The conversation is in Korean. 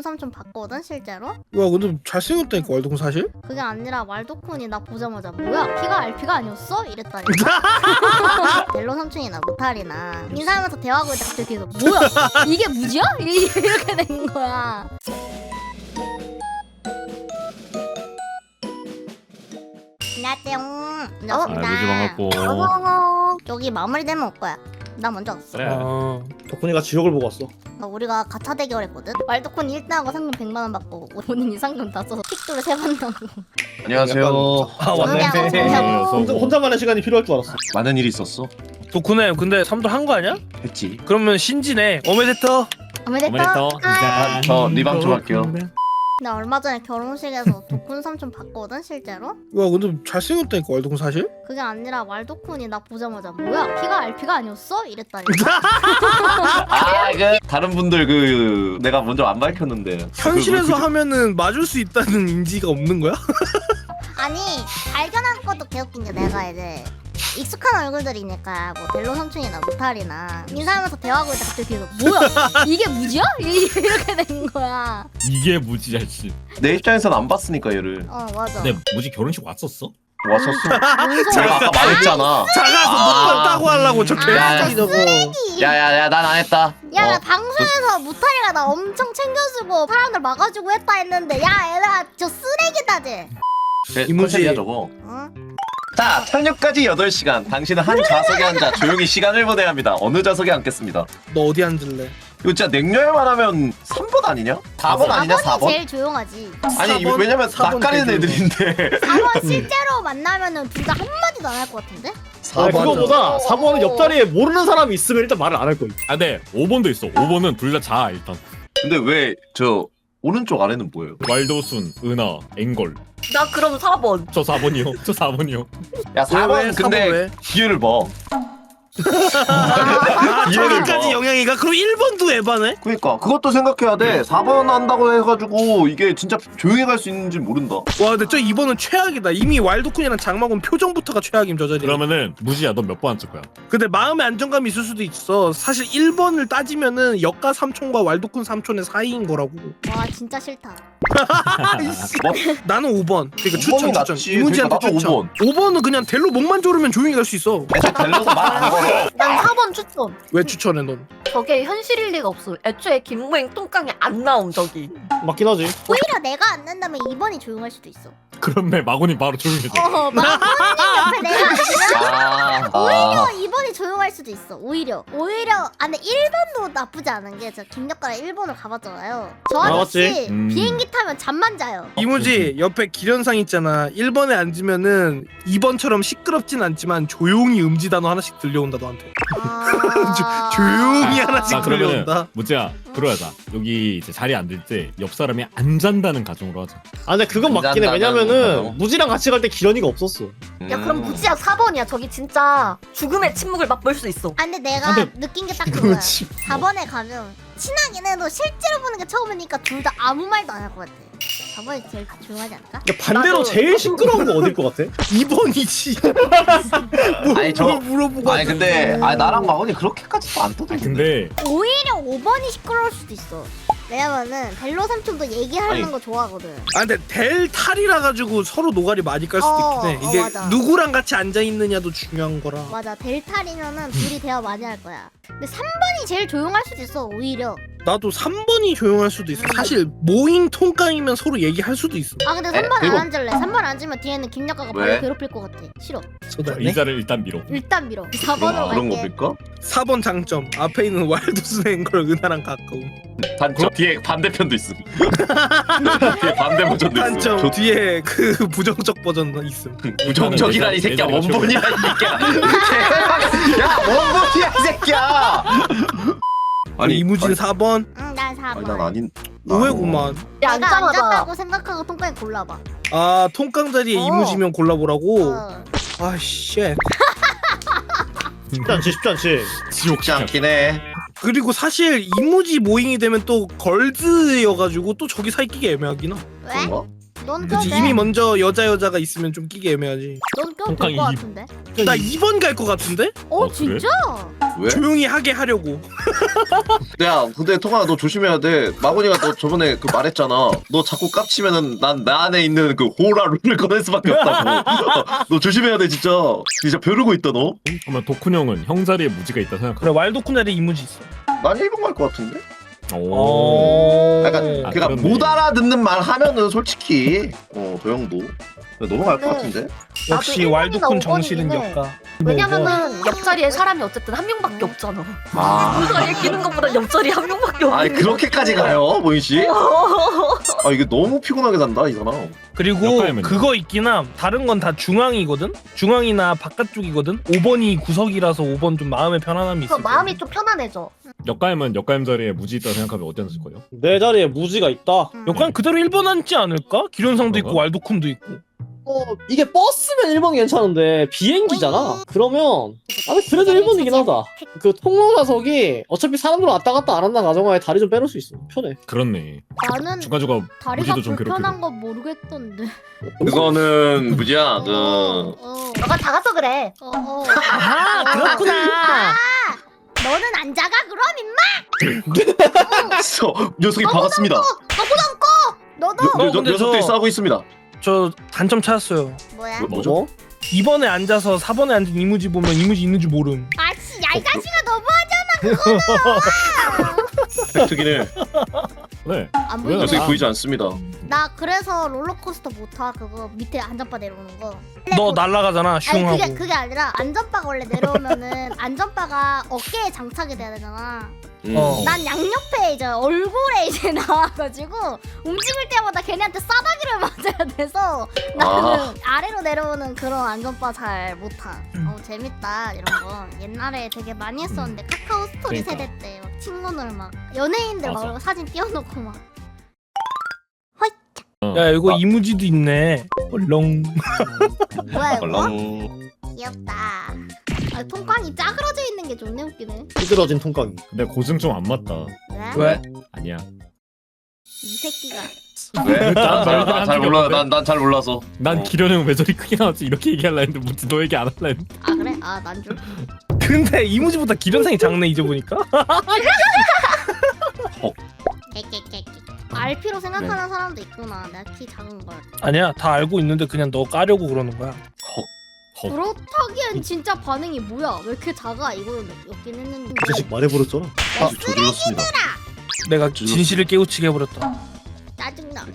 왈도쿤 삼촌 봤거든 실제로? 와 근데 잘생겼다니까 왈도쿤 사실? 그게 아니라 왈도쿤이 나 보자마자 뭐야 키가 RP가 아니었어? 이랬다니까. 델로 삼촌이나 무탈이나 인사하면서 대화하고 있다 갑자기 뒤에서 뭐야 이게 무지야? 이렇게 된 거야. 안녕하세요. 반갑습니다. 무지 반갑고. 여기 마무리되면 올 거야. 나 먼저 왔어. 그래. 아 덕분이가 지옥을 보고 왔어. 우리가 가차 대결했거든. 왈도쿤 1등하고 상금 100만 원 받고 본인이 상금 다 써서 픽도를 3번 나고. 안녕하세요. 아 왔네. 혼자만의 시간이 필요할 줄 알았어. 많은 일이 있었어? 도쿠네 근데 3도 한 거 아니야? 했지. 그러면 신지네. 오메데토. 오메데토. 아, 저 리방 좀 할게요. 나 얼마 전에 결혼식에서 도쿤 삼촌 봤거든 실제로? 와 근데 잘생겼다니까 왈도쿤 사실? 그게 아니라 왈도쿤이 나 보자마자 뭐야 키가 RP가 아니었어? 이랬다니까. 아, 다른 분들 내가 먼저 안 밝혔는데. 현실에서 하면은 맞을 수 있다는 인지가 없는 거야? 아니 발견한 것도 개웃긴 게 내가 이제 익숙한 얼굴들이니까 뭐 델로 삼촌이나 무탈이나 인사하면서 대화하고 있다 갑자기 뒤에서 뭐야 이게 무지야? 이렇게 된 거야. 이게 무지야 씨. 내 입장에선 안 봤으니까 얘를. 맞아. 근데 무지 결혼식 왔었어? 왔었어. 뭔 소리야. 제가 아까 말했잖아. 작아서 못 따고 하려고 저 개새끼 저거. 야야야, 난 안 했다. 야, 나 어, 방송에서 무탈이가 나 엄청 챙겨주고 사람들 막아주고 했다 했는데 야 얘들아 저 쓰레기다지. 이모지. 컨셉이야 저거. 응? 자, 착륙까지 8시간. 당신은 한 좌석에 앉아 조용히 시간을 보내야 합니다. 어느 좌석에 앉겠습니다. 너 어디 앉을래? 이거 진짜 냉려야만 하면 3번 아니냐? 4번 아니냐? 4번이 4번? 제일 조용하지. 아니 4번? 왜냐면 4번 낯가리는 되게 애들인데. 4번 실제로 만나면은 둘 다 한마디도 안 할 것 같은데? 아, 맞아. 그거보다 4번은 옆자리에 모르는 사람이 있으면 일단 말을 안 할 거야. 아 네. 5번도 있어. 5번은 둘 다 자 일단. 근데 왜 저 오른쪽 아래는 뭐예요? 왈도순, 은하, 앵걸. 나 그럼 4번. 저 4번이요. 저 4번이요. 야, 4번 왜? 근데 4번 왜? 기회를 봐. 아 이해를 저기까지 봐. 영향이가? 그럼 1번도 에바네? 그러니까 그것도 생각해야 돼. 4번 한다고 해가지고 이게 진짜 조용히 갈 수 있는지 모른다. 와 근데 저 2번은 최악이다. 이미 왈도쿤이랑 장마군 표정부터가 최악임 저 자리. 그러면은 무지야 너 몇 번 앉을 거야? 근데 마음의 안정감이 있을 수도 있어. 사실 1번을 따지면은 역가 삼촌과 왈도쿤 삼촌의 사이인 거라고. 와 진짜 싫다. 뭐? 나는 5번. 그러니까 5번이 추천. 낫지. 이무지한테 그러니까 나도 추천. 5번. 5번은 그냥 델로 목만 조르면 조용히 갈 수 있어. 애초에 델러서 말 안 걸어. 난 4번 추천. 왜 추천해 넌? 저게 현실일 리가 없어. 애초에 김무행 똥깡이 안 나옴 저기. 맞긴 하지. 오히려 내가 안 낸다면 2번이 조용할 수도 있어. 그러면 마곤이 바로 조용해져. 마고님 옆에 내가 앉으면 아, 오히려 2번이 조용할 수도 있어. 오히려 근데 1번도 나쁘지 않은 게 저 김역가랑 1번을 가봤잖아요. 저 아저씨 맞지? 비행기 타면 잠만 자요. 이무지 옆에 기련상 있잖아. 1번에 앉으면은 2번처럼 시끄럽진 않지만 조용히 음지 단어 하나씩 들려온다 너한테. 조용히 하나씩 나 그러면은 들려온다. 무지야 그러자. 여기 이제 자리에 앉을 때 옆 사람이 안 잔다는 가정으로 하자. 아 근데 그건 맞긴 해. 왜냐면은 무지랑 같이 갈 때 기련이가 없었어. 야 그럼 무지야 4번이야. 저기 진짜 죽음의 침묵을 맛볼 수 있어. 아 근데 내가 근데 느낀 게 딱 그거야. 4번에 가면 친하긴 해도 실제로 보는 게 처음이니까 둘 다 아무 말도 안 할 것 같아. 4번이 제일 조용하지 않을까? 근데 반대로 나도- 제일 시끄러운 거 어딜 것 같아? 2번이지. 아니, 저- 뭘 물어보고. 아니 근데 나랑 마건이 그렇게까지도 안 떠들던데. 근데 오히려 5번이 시끄러울 수도 있어. 왜냐면은 벨로 삼촌도 얘기하는 아니. 거 좋아하거든. 아 근데 델 탈이라 가지고 서로 노가리 많이 깔 수도 있긴 해. 이게 맞아. 누구랑 같이 앉아 있느냐도 중요한 거라. 맞아 델탈이면은 둘이 대화 많이 할 거야. 근데 3번이 제일 조용할 수도 있어 오히려. 나도 3번이 조용할 수도 있어. 사실 모잉 통깡이면 서로 얘기할 수도 있어. 아 근데 에, 3번 그리고- 안 앉을래. 3번 앉으면 뒤에는 김역가가 왜? 바로 괴롭힐 것 같아. 싫어. 서달래. 의자를 일단 밀어. 일단 밀어. 그런 4번으로 그런 갈게. 겁니까? 4번 장점. 앞에 있는 와일드스네인 걸 은하랑 가까움. 단점 뒤에 반대편도 있음. 뒤에 반대 버전도 있음. 단점 뒤에 그 부정적 버전 있음. 부정적이라니 이 새끼야. 예전에 원본이야 이 새끼야. 야 원본이야 이 새끼야. 아니 이무진 4번 난 4번. 아니 난 아닌. 의외구만. 야 내가 앉자마자 앉았다고 생각하고 통깡이 골라봐. 아 통깡 자리에 어. 이무지면 골라보라고. 어. 아 쉣. 쉽지 않지, 쉽지 않지. 지옥 쉽지 시켜. 않긴 해. 그리고 사실 이무지 모잉이 되면 또 걸즈여가지고 또 저기 사이끼기 애매하긴 하. 왜? 그런가? 넌 그치 껴도 이미 돼. 먼저 여자가 있으면 좀 끼기 애매하지. 넌 껴도 통깡이 될것 입. 같은데. 나 2번 갈 것 같은데? 어 그래? 진짜? 왜? 조용히 하게 하려고. 야 근데 통아 너 조심해야 돼. 마곤이가 너 저번에 그 말했잖아. 너 자꾸 깝치면은 난 나 안에 있는 그 호라 룰을 꺼낼 수밖에 없다고. 너 조심해야 돼 진짜. 진짜 벼르고 있다 너. 그러면 도쿤 형은 형 자리에 무지가 있다 생각해. 그래 왈도쿤 자리에 이무지 있어. 난 1번 갈 것 같은데? 오. 약간 아, 그니까 그렇네. 못 알아듣는 말 하면은 솔직히 도영도 넘어갈 것 네. 같은데? 역시 나도 왈도쿤 1번이나 정실은 5번이긴 해. 역가. 왜냐면은 옆자리에 사람이 어쨌든 한 명밖에 없잖아. 아, 옆자리에 끼는 것보다 옆자리에 한 명밖에 없는. 아니 그렇게까지 가요 모인 씨? 아 이게 너무 피곤하게 산다 이 사람. 그리고 역할면요. 그거 있긴 함. 다른 건 다 중앙이거든. 중앙이나 바깥쪽이거든. 5번이 구석이라서 5번 좀 마음의 편안함이 그 있어. 마음이 좀 편안해져. 역가임은 역가임 자리에 무지 있다 생각하면 어디 앉을 거예요? 내 자리에 무지가 있다. 역간 그대로 1번 앉지 않을까? 기련상도 있고 그런가? 왈도쿤도 있고. 이게 버스면 1번 괜찮은데 비행기잖아. 그러면 나는 그래도 1번이긴 하다. 그 통로 좌석이 어차피 사람들 왔다 갔다 안 한다 가정하에 다리 좀 빼놓을 수 있어. 편해. 그렇네. 나는 중간중간 다리가 무지도 좀 불편한 괴롭히고. 건 모르겠던데. 그거는 무지야 그 너가 작아서 그래. 아 그렇구나. 너는 안 작아 그럼 임마. 녀석이 박았습니다. 너도 근데 녀석들이 저- 싸우고 있습니다. 저 단점 찾았어요. 뭐야? 뭐죠? 2번에 앉아서 4번에 앉은 이무지 보면 이무지 있는 줄 모름. 아씨 야 이 자식아 너무하잖아. 팩트긴 해. 네. 안 왜? 보이네. 녀석이 보이지 않습니다. 나 그래서 롤러코스터 못 타. 그거 밑에 안전바 내려오는 거. 너 날라가잖아 아니 슝하고. 그게 아니라 안전바가 원래 내려오면은 안전바가 어깨에 장착이 돼야 되잖아. 어. 난 양옆에 이제 얼굴에 이제 나와가지고 움직일 때마다 걔네한테 싸다기를 맞아야 돼서 나는 아래로 내려오는 그런 안전바 잘 못 타. 재밌다 이런 거. 옛날에 되게 많이 했었는데 카카오 스토리 그러니까. 세대 때 막 친구들 막 연예인들 맞아. 막 사진 띄워놓고 막. 야 이거 이무지도 있네. 얼렁. 뭐야 이거? 얼렁. 귀엽다. 아 통깡이 짜그러져 있는 게 존나 웃기네. 삐뚤어진 통깡이. 근데 고증 좀 안 맞다. 왜? 왜? 아니야. 이 새끼가. 왜? 난잘 몰라. 없는데? 난 잘 몰라서. 난 기련 형왜 저리 크게 나왔지 이렇게 얘기하려 했는데 무지 너 얘기 안 할라 했는데. 아 그래? 아 난 줄. 근데 이무지보다 기련상이 작네 이제 보니까. 깨깨깨깨. RP로 생각하는 사람도 있구나. 내가 키 작은 걸. 아니야 다 알고 있는데 그냥 너 까려고 그러는 거야. 그렇다기엔 진짜 반응이 뭐야? 왜 이렇게 작아? 이거였긴 했는데. 그 자식 말해버렸잖아. 조질렀습니다. 내가 진실을 깨우치게 해버렸다. 짜증나.